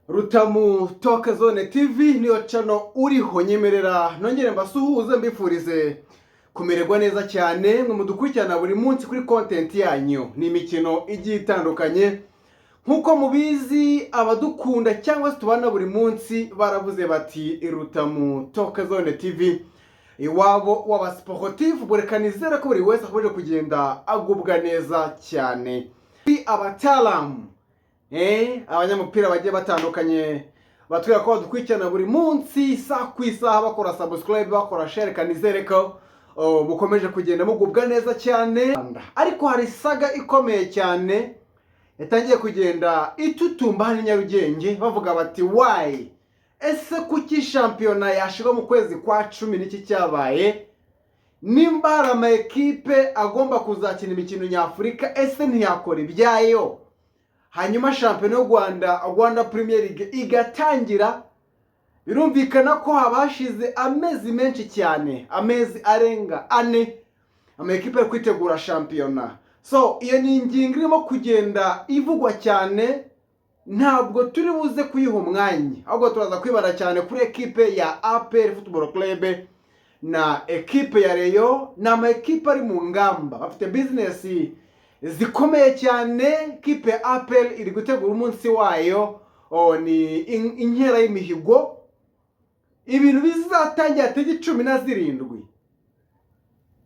Rutamu Talk Zone TV niyo channel uriho nyemerera nongere mbasuhuze mbifurize kumererwa neza cyane mwe mudukurikirana buri munsi kuri content yanyu ni imikino igiye itandukanye nkuko mubizi abadukunda cyangwa se tubana buri munsi baravuze bati Rutamu Talk Zone TV iwabo w'abasportif burekanizera ko buri wese akomeje kugenda agubwa neza cyane abatalamu abanyamupira bagiye batandukanye batwira ko badukurikirana buri munsi isaha ku isaha bakora subscribe bakora share kanizere ko mukomeje kugenda mugubwa neza cyane. Ariko hari saga ikomeye cyane yatangiye kugenda itutumba hano Nyarugenge bavuga bati why ese kuki shampiyona yashirwa mu kwezi kwa 10 n'iki cyabaye nimba hari ama ekipe agomba kuzakina imikino nyafurika ese ntiyakora ibyayo hanyuma shampiyona y'u Rwanda Premier League igatangira. Birumvikana ko habashize amezi menshi cyane, amezi arenga 4 amakipe ari kwitegura shampiyona. So iyo ni ingingo irimo kugenda ivugwa cyane, ntabwo turi buze kuyiha umwanya, ahubwo turaza kwibara cyane kuri ekipe ya APR Football Club na ekipe ya Rayon. Na ama ekipe ari mu ngamba bafite business zikomeye cyane. Kipe ya APR iri gutegura umunsi wayo ni inkera y'imihigo, ibintu bizatangira tariki 17.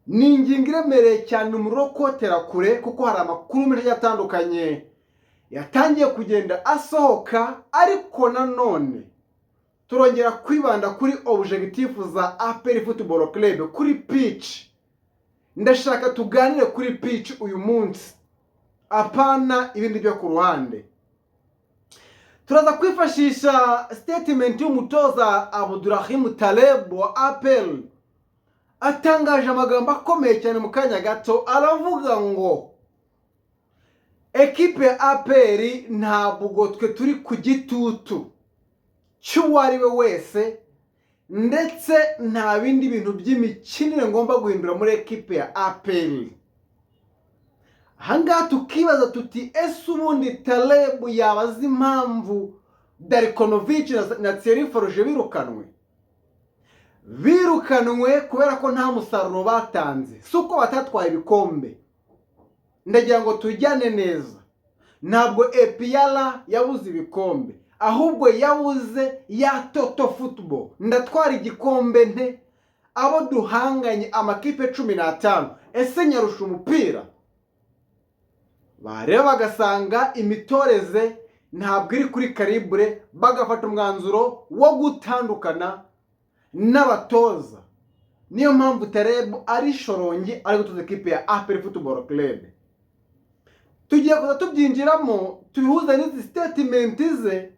Ni ingingo iremereye cyane umurokotera kure kuko hari amakuru menshi atandukanye yatangiye kugenda asohoka. Ariko nanone turongera kwibanda kuri objectif za APR Football Club kuri pitch. Ndashaka tuganire kuri pitch uyu munsi, apana ibindi byo ku ruhande. Turaza kwifashisha statement y'umutoza Abdurrahim Taleb wa APR. Atangaje amagambo akomeye cyane mu kanya gato, aravuga ngo ekipe ya APR ntabwo twe turi ku gitutu cy'uwari we wese, ndetse nta bindi bintu by'imikinire ngomba guhindura muri ekipe ya APR. Ahangaha tukibaza tuti ese ubundi Taleb yabaza impamvu Darikonovic na Thierry Forge birukanwe kubera ko nta musaruro batanze, suko batatwaye ibikombe. Ndagira ngo tujyane neza, ntabwo APR yabuze ibikombe, ahubwo yabuze ya Toto Football. Ndatwara igikombe nte abo duhanganye amakipe 15, ese nyarusha umupira? Bareba bagasanga imitoreze ntabwo iri kuri calibre, bagafata umwanzuro wo gutandukana n'abatoza. Niyo mpamvu Taleb ari shorongi ari gutoza ekipe ya APR Football Club. Tugiye kuza tubyinjiramo tubihuza n'izi statement ze.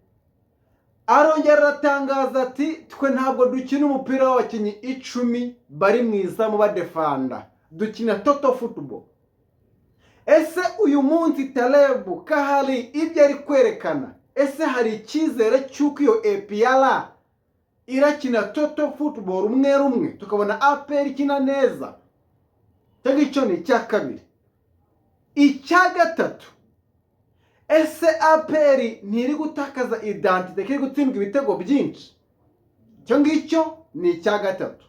Arongera aratangaza ati twe ntabwo dukina umupira w'abakinnyi 10 bari mu izamu badefanda, dukina Toto Football. Ese uyu munsi Taleb kahari ibyo ari kwerekana, ese hari icyizere cy'uko iyo APR irakina Toto Football rumwe tukabona APR ikina neza? Icyo ni icya kabiri. Icya gatatu, ese APR ntiri gutakaza identite kiri gutsindwa ibitego byinshi? Icyo ngicyo ni icya gatatu.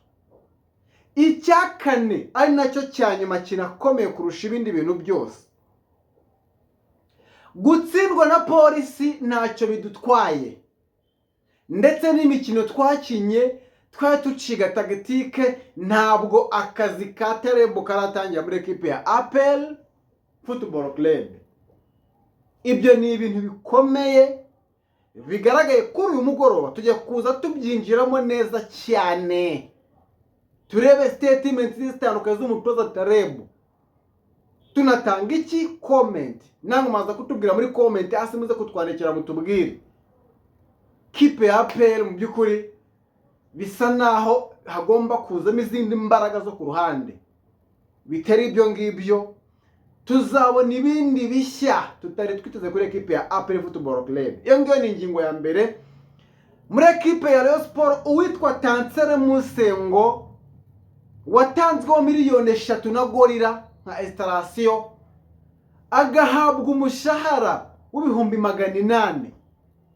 Icya kane ari nacyo cyanyuma kinakomeye kurusha ibindi bintu byose, gutsindwa na Polisi ntacyo bidutwaye, ndetse n'imikino twakinye twari tuciga tactique. Ntabwo akazi ka Taleb karatangira muri ekipe ya APR Football Club. Ibyo ni ibintu bikomeye bigaragaye kuri uyu mugoroba. Tujya kuza tubyinjiramo neza cyane, turebe statement zitandukanye z'umutoza Taleb. Tunatanga iki comment, nangu maza kutubwira muri comment hasi, muze kutwandikira mutubwire kipe ya APR mu byukuri bisa naho hagomba kuzamo izindi mbaraga zo ku ruhande. Bitari ibyo ngibyo tuzabona ibindi bishya tutari twiteze kuri ekipe ya APR Football Club. Iyo ngiyo ni ingingo ya mbere. Muri ekipe ya Rayon Sport uwitwa Tansere Musengo watanzweho miliyoni 3 na Gorilla nka installation, agahabwa umushahara w'ibihumbi 800.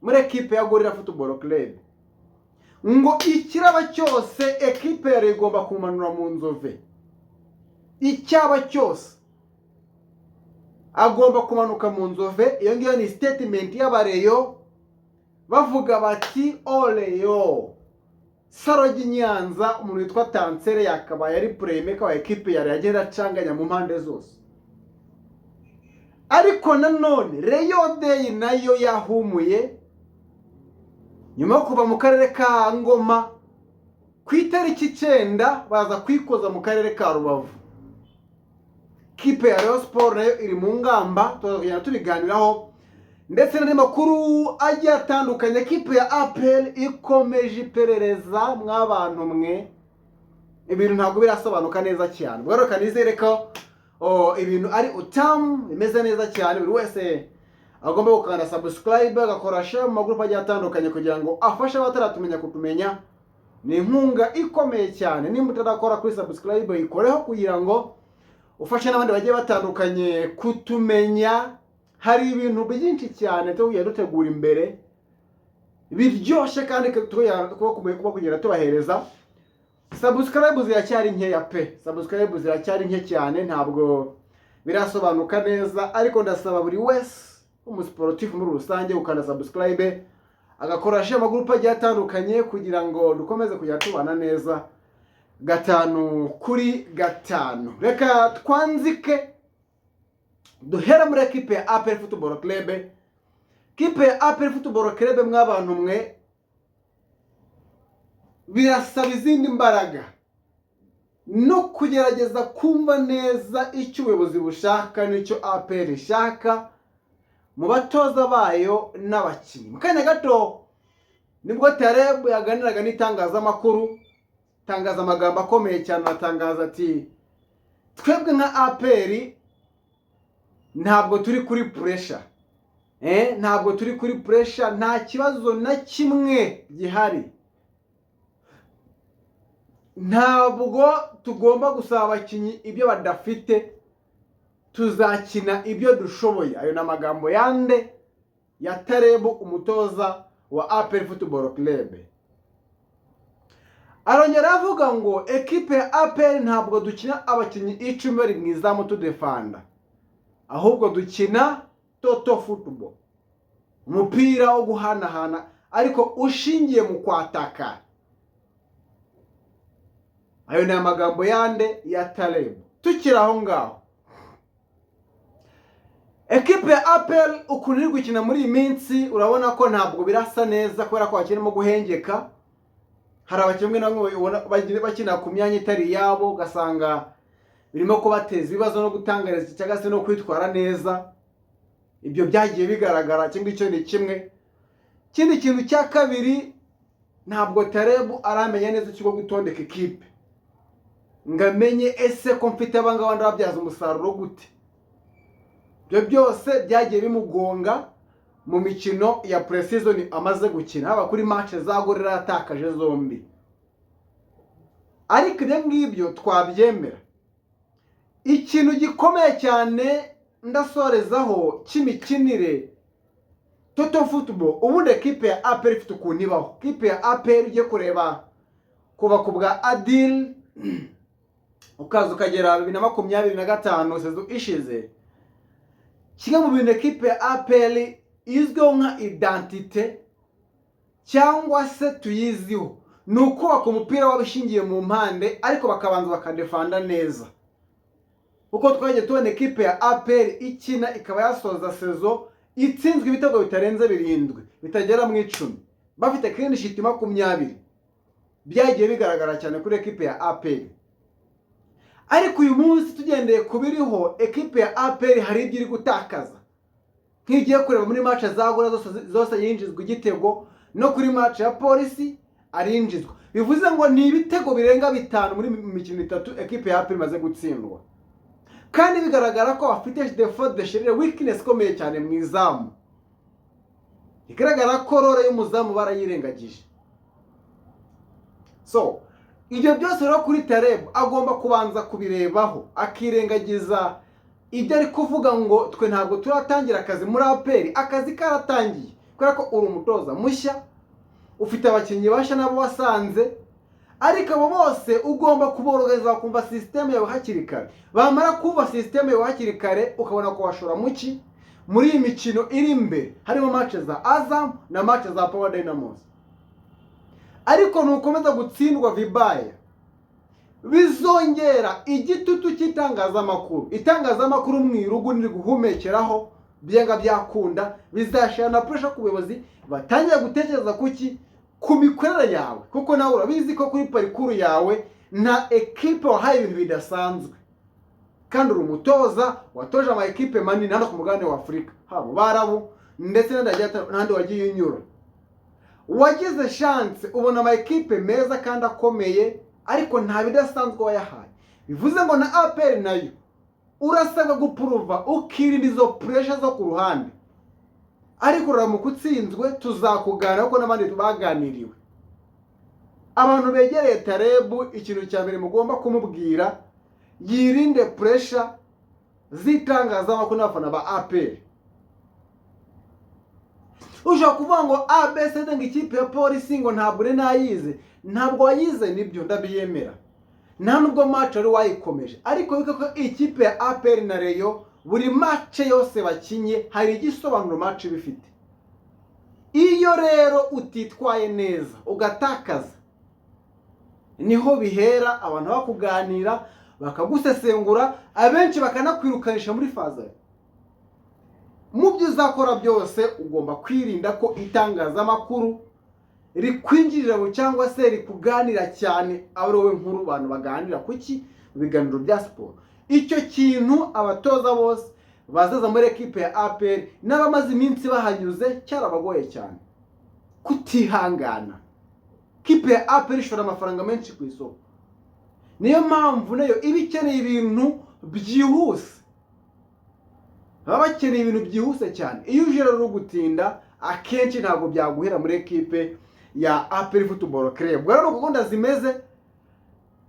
muri ekipe ya Gorilla Football Club ngo ikiraba cyose ekipe yari igomba kumanura mu nzove, icyaba cyose agomba kumanuka mu nzove. Iyo ngiyo ni statement y'abareyo bavuga bati oleyo Sarogi Nyanza, umuntu witwa Tansere yakabaye ari playmaker wa ekipe yari agenda acanganya mu mpande zose. Ariko nanone Rayon Day nayo yahumuye nyuma yo kuva mu karere ka Ngoma ku itariki 9 baza kwikoza mu karere ka Rubavu. Kipe ya Rayon Sport nayo iri mu ngamba, tuzagenda tubiganiraho ndetse n'andi makuru agiye atandukanye. Kipe ya APR ikomeje iperereza mw'abantu mwe, ibintu ntabwo birasobanuka neza cyane. Bwaro kanizere ko ibintu ari utamu bimeze neza cyane. Buri wese agomba gukanda subscribe, agakora share mu magroup agiye atandukanye kugira ngo afashe abataratumenya kutumenya. Ni inkunga ikomeye cyane. Nimba utarakora kuri subscribe ikoreho kugira ngo ufashe n'abandi bagiye batandukanye kutumenya. Hari ibintu byinshi cyane tugiye dutegura imbere biryoshye kandi kuba kugira tubahereza. Subscribe ziracyari nkeya pe, subscribe ziracyari nke cyane, ntabwo birasobanuka neza, ariko ndasaba buri wese umusportif muri rusange ukanda subscribe, agakora share mu group agiye atandukanye kugira ngo dukomeze kujya tubana neza 5 kuri 5. Reka twanzike duhera muri ekipe ya APR Football Club. Kipe ya APR Football Club mw'abantu mwe birasaba izindi mbaraga no kugerageza kumva neza icyo ubuyobozi bushaka n'icyo APR ishaka mu batoza bayo n'abakinnyi. Mu kanya gato nibwo Taleb yaganiraga n'itangazamakuru, tangaza amagambo akomeye cyane, atangaza ati twebwe nka APR ntabwo turi kuri pressure, ntabwo turi kuri pressure, nta kibazo na kimwe gihari, ntabwo tugomba gusaba abakinnyi ibyo badafite, tuzakina ibyo dushoboye. Ayo n'amagambo yande ya Taleb, umutoza wa APR Football Club. Arongera avuga ngo ekipe ya APR ntabwo dukina abakinnyi 10 bari mu izamu tudefanda, ahubwo dukina toto football, umupira wo guhanahana ariko ushingiye mu kwataka. Ayo ni amagambo yande ya Taleb. Tukira aho ngaho, ekipe ya APR ukuntu iri gukina muri iyi minsi urabona ko ntabwo birasa neza kubera ko bakirimo guhengeka. Hari abakinnyi namwe bakina ku myanya itari yabo, ugasanga birimo kubateza ibibazo no gutangariza cyangwa se no kwitwara neza. Ibyo byagiye bigaragara. Cyangwa icyo ni kimwe. Kindi kintu cya kabiri, ntabwo Taleb aramenya neza icyo gutondeka ekipe ngamenye ese ko mfite abangaba ndabyaza umusaruro gute. Ibyo byose byagiye bimugonga mu mikino ya pre-season amaze gukina, haba kuri match za Gorilla yatakaje zombi. Ariko ibyo ngibyo twabyemera. Ikintu gikomeye cyane ndasorezaho cy'imikinire toto football, ubundi ekipe ya APR ifite ukuntu ibaho. Ekipe ya APR ugiye kureba kuva ku bwa Adil ukaza ukagera 2025 sezo ishize, kimwe mu bintu ekipe ya APR izwiho nka identite cyangwa se tuyiziho ni ukubaka umupira wabishingiye mu mpande ariko bakabanza bakadefanda neza. Uko twagiye tubona ekipe ya APR ikina ikaba yasoza sezo itsinzwe ibitego bitarenze 7 bitagera mu 10, bafite clean sheet 20. Byagiye bigaragara cyane kuri ekipe ya APR. Ariko uyu munsi tugendeye kubiriho, ekipe ya APR hari ibyo iri gutakaza. Nk'igiye kureba muri match za Gorilla zose yinjizwa igitego, no kuri match ya Polisi arinjizwa. Bivuze ngo ni ibitego birenga 5 muri mikino 3 ekipe ya APR imaze gutsindwa. Kandi bigaragara ko bafite default de chere weakness komeye cyane mu izamu. Bigaragara ko rore y'umuzamu barayirengagije. So ibyo byose rero kuri Taleb agomba kubanza kubirebaho, akirengagiza ibyo ari kuvuga ngo twe ntabwo turatangira akazi muri APR. Akazi karatangiye kubera ko uri umutoza mushya, ufite abakinnyi bashya nabo wasanze, ariko abo bose ugomba kuborohereza bakumva sisiteme yawe hakiri kare. Bamara kumva sisiteme yawe hakiri kare ukabona ko washora muki muri iyi mikino iri imbere, harimo match za Azam na match za Power Dynamos. Ariko nukomeza gutsindwa vibaya, bizongera igitutu cy'itangazamakuru. Itangazamakuru mwirugu niri guhumekeraho byenga byakunda, bizashira na pressure ku buyobozi, batangiye gutekereza kuki ku mikorere yawe, kuko nawe urabizi ko kuri parikuru yawe nta ekipe wahaye ibintu bidasanzwe, kandi uri umutoza watoje ama ekipe manini hano ku mugabane wa Afurika, habo barabu ndetse n'andi wagiye unyura. Wagize chance ubona ama ekipe meza kandi akomeye, ariko nta bidasanzwe wayahaye. Bivuze ngo na APR nayo urasabwa gupuruva ukirinda izo pressure zo ku ruhande. Ariko uramuka utsinzwe tuzakuganira ko n'abandi tubaganiriwe. Abantu begereye Tarebu, ikintu cya mbere mugomba kumubwira, yirinde pressure zitangazamakuru n'abafana ba APR. Ushobora kuvuga ngo ABC ngo ikipe ya Polisi ngo ntabwo nayize. Ntabwo wayize, nibyo ndabiyemera, nta nubwo match ari wayikomeje, ariko bika ko ikipe ya APR na Rayon buri match yose bakinye hari igisobanuro match bifite. Iyo rero utitwaye neza ugatakaza, niho bihera abantu bakuganira bakagusesengura, abenshi bakanakwirukanisha muri faza. Mu byo uzakora byose ugomba kwirinda ko itangazamakuru rikwinjirira cyangwa se rikuganira cyane ari wowe nkuru abantu baganira kuki biganiro bya siporo. Icyo kintu abatoza bose bazaza muri ekipe ya APR n'abamaze iminsi bahanyuze cyarabagoye cyane kutihangana. Kipe ya APR ishora amafaranga menshi ku isoko, niyo mpamvu nayo ibikeneye ibintu byihuse. Bakeneye ibintu byihuse cyane. Iyo uje rero gutinda, akenshi ntabwo byaguhera muri ekipe ya APR Football Club. Rero gahunda zimeze,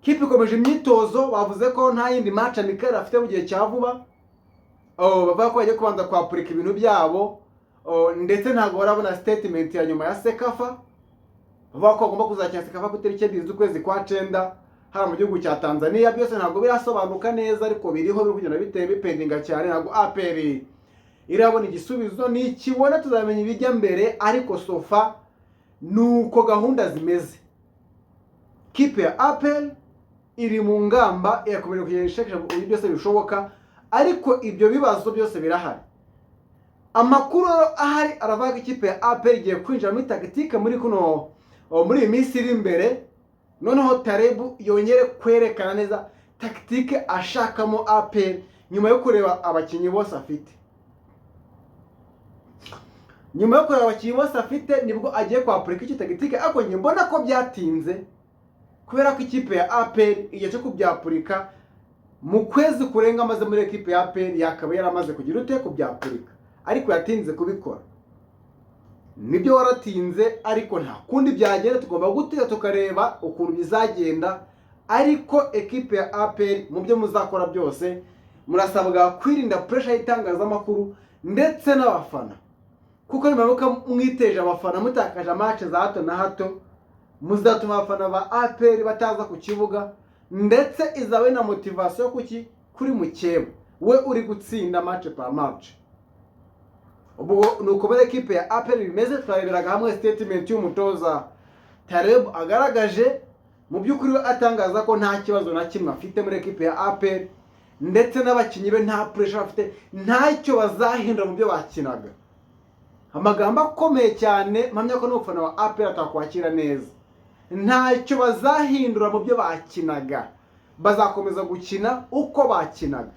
kipe ikomeje imyitozo, bavuze ko nta yindi match amikara afite mu gihe cya vuba. Bavuga ko bagiye kubanza kwapurika ibintu byabo, ndetse ntabwo barabona statement ya nyuma ya Sekafa. Bavuga ko bagomba kuzakina Sekafa ku itariki 7 z'ukwezi kwa 9 hano mu gihugu cya Tanzania. Byose ntabwo birasobanuka neza, ariko biriho biri kugenda biteye bipendinga cyane. Ntabwo APR irabona igisubizo, ni kibona tuzamenya ibijya mbere, ariko sofa nuko gahunda zimeze. Kipe ya APR iri mu ngamba irakomeza kugenda uburyo byose bishoboka, ariko ibyo bibazo byose birahari. Amakuru ahari aravuga ko ikipe ya APR igiye kwinjira muri tactique muri iyi minsi iri imbere. Noneho Tarebu yongere kwerekana neza tactique ashakamo APR nyuma yo kureba abakinnyi bose afite. Nyuma yo kureba abakinnyi bose afite nibwo agiye kwapurika iki tactique, ariko njye mbona ko byatinze kubera ko ikipe ya APR igiye cyo kubyapurika mu kwezi kurenga amaze muri ekipe ya APR yakaba yaramaze kugira ute kubyapurika, ariko yatinze kubikora. Nibyo waratinze, ariko nta kundi byagenda, tugomba gutira tukareba ukuntu bizagenda. Ariko ekipe ya APR mu byo muzakora byose murasabwa kwirinda pressure y'itangazamakuru ndetse n'abafana, kuko nimuka mwiteje abafana mutakaje match za hato na hato, muzatuma abafana ba APR bataza ku kibuga, ndetse izawe na motivation kuri mukeba we uri gutsinda match par match. Ubwo nuko bare ekipe ya APR bimeze. Twareberaga hamwe statement y'umutoza Taleb agaragaje mu by'ukuri atangaza ko nta kibazo na kimwe afite muri ekipe ya APR, ndetse n'abakinnyi be nta pressure afite, ntacyo bazahindura mu byo bakinaga. Amagambo akomeye cyane, mpamya ko n'ufana wa APR atakwakira neza. Ntacyo bazahindura mu byo bakinaga, bazakomeza gukina uko bakinaga.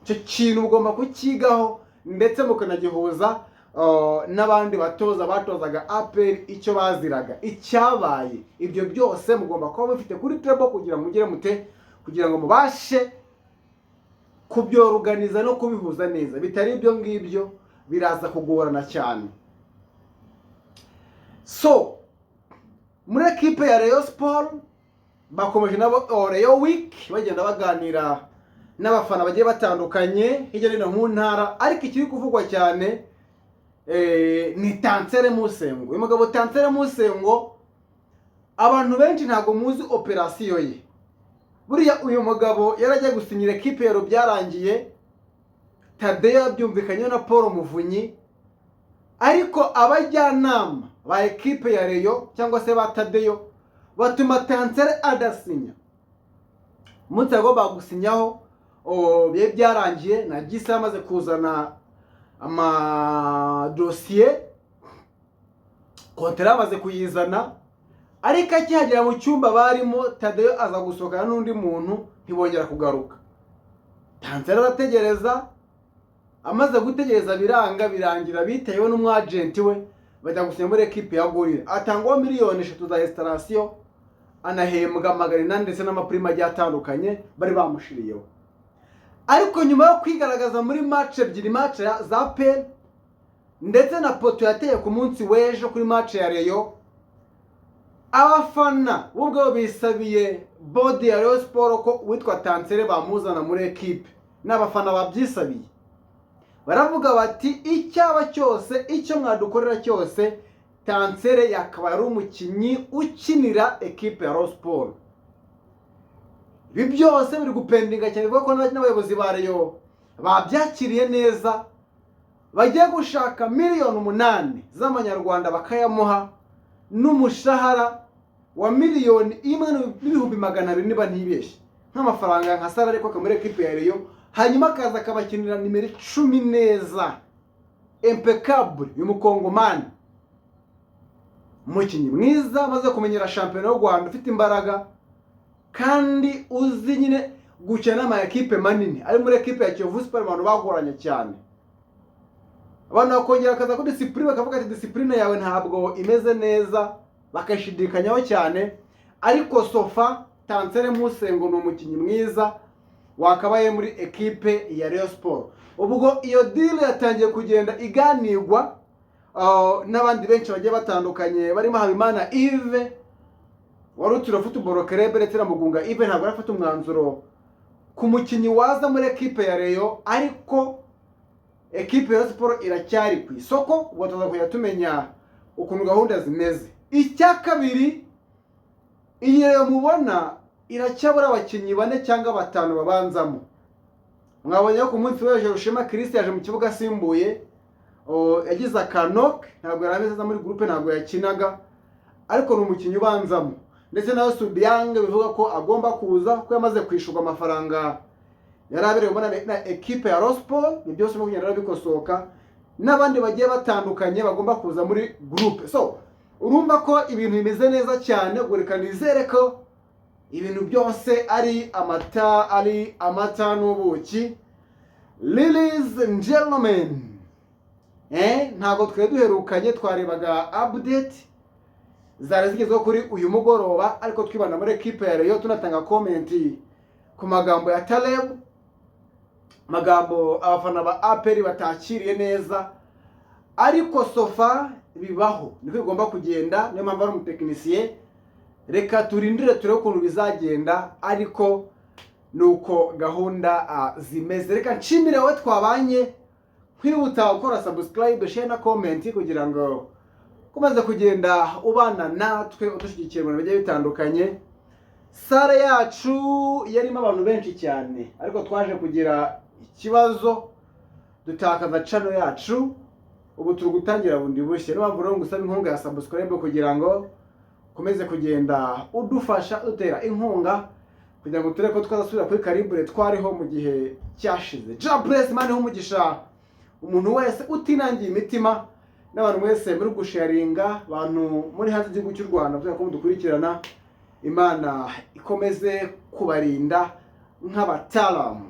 Icyo kintu ugomba kukigaho, ndetse mukanagihuza n'abandi batoza batozaga APR icyo baziraga, icyabaye. Ibyo byose mugomba kuba mufite kuri table kugira ngo mubashe kubyorganiza no kubihuza neza. Bitari ibyo ngibyo biraza kugorana cyane. So muri ekipe ya Rayon Sport bakomeje nabo Rayon Week bagenda baganira n'abafana bagiye batandukanye hirya no hino mu ntara, ariko ikiri kuvugwa cyane ni Tansere Musengo. Uyu mugabo Tansere Musengo abantu benshi ntabwo muzi operasiyo ye. Buriya uyu mugabo yaragiye gusinyira ekipe ya byarangiye, Tadeyo yabyumvikanye na Paul Muvunyi, ariko abajyanama ba ekipe ya Reyo cyangwa se ba Tadeyo batuma Tansere adasinya. Umunsi agomba gusinyaho byarangiye na Gisa yamaze kuzana amadosiye, kontera yamaze kuyizana, ariko akihagera mu cyumba barimo Tadeyo aza gusohokana n'undi muntu ntibongera kugaruka. Tansere arategereza, amaze gutegereza birangira bitewe n'umwagenti we bajya gusinya muri ekipe ya Gorilla. Atangwa miliyoni 3 za installation, anahembwa 800 ndetse n'amaprima agiye atandukanye bari bamushiriyeho. Ariko nyuma yo kwigaragaza muri match ebyiri, match za PL ndetse na poto yateye ku munsi w'ejo kuri match ya Reyo, abafana ubwo bisabiye body ya Rayon Sport ko witwa Tansere bamuzana muri ekipe. N'abafana babyisabiye baravuga bati icyaba cyose, icyo mwadukorera cyose, Tansere yakaba ari umukinnyi ukinira ekipe ya Rayon Sport. Ibi byose biri gupendinga cyane, bivuga ko n'abayobozi ba Reyo babyakiriye neza, bagiye gushaka miliyoni 8 z'amanyarwanda bakayamuha n'umushahara wa miliyoni 1,200,000 niba ntibeshye nk'amafaranga nka salary ko muri ekipe ya Reyo, hanyuma akaza akabakinira nimero 10 neza, impeccable y'umukongomani, umukinnyi mwiza amaze kumenyera shampiyona y'u Rwanda, ufite imbaraga kandi uzi nyine gukina n'ama ekipe manini. Ari muri ekipe ya Kiyovu Sport abantu bagoranye cyane, abantu bakongera akaza ko discipline, bakavuga ati discipline yawe ntabwo imeze neza, bakashidikanyaho cyane. Ariko sofa Tansere Musengo ni umukinnyi mwiza wakabaye muri ekipe ya Rayon Sport. Ubwo iyo deal yatangiye kugenda iganirwa n'abandi benshi bagiye batandukanye, barimo Habimana Yves warutira football club ndetse na Mugunga Yves. Ntabwo arafata umwanzuro ku mukinnyi waza muri ekipe ya Reyo, ariko ekipe ya Sport iracyari ku isoko. Ubwo tuza kujya tumenya ukuntu gahunda zimeze. Icya kabiri, iyi Reyo mubona iracyabura abakinnyi 4 cyangwa 5 babanzamo. Mwabonye ko ku munsi w'ejo Rushema Chris yaje mu kibuga asimbuye, yagize akanok, ntabwo yarameze muri groupe, ntabwo yakinaga, ariko ni umukinnyi ubanzamo. Ndetse nawe Subiange bivuga ko agomba kuza ko yamaze kwishurwa amafaranga yarabereye ubona na ekipe ya Rayon Sport. Ni byose mu kugenda bikosoka, n'abandi bagiye batandukanye bagomba kuza muri groupe. So urumva ko ibintu bimeze neza cyane, gurekana izere ko ibintu byose ari amata n'ubuki. Ladies and gentlemen, ntabwo twari duherukanye, twarebaga update zari zigezweho kuri uyu mugoroba, ariko twibanda muri ekipe ya Reyo, tunatanga comment ku magambo ya Taleb, magambo abafana ba APR batakiriye neza. Ariko sofa bibaho, niko bigomba kugenda, niyo mpamvu ari umutekinisiye. Reka turindire turebe ukuntu bizagenda, ariko nuko gahunda zimeze. Reka nshimire wowe twabanye, kwihuta gukora subscribe, share na comment kugira ngo kumaze kugenda ubana natwe udushyigikira mu bigiye bitandukanye. Sare yacu yarimo abantu benshi cyane, ariko twaje kugira ikibazo dutakaza channel yacu. Ubu turi gutangira bundi bushye, niyo mpamvu rero ngusaba inkunga ya subscribe kugira ngo komeze kugenda udufasha utera inkunga, kugira ngo tureko twazasubira kuri Calibre twariho mu gihe cyashize. Ja bless man umugisha umuntu wese utinangiye imitima, n'abantu mwese muri gusharinga, abantu muri hanze y'igihugu cy'u Rwanda tuza ko mudukurikirana. Imana ikomeze kubarinda nk'abatalamu.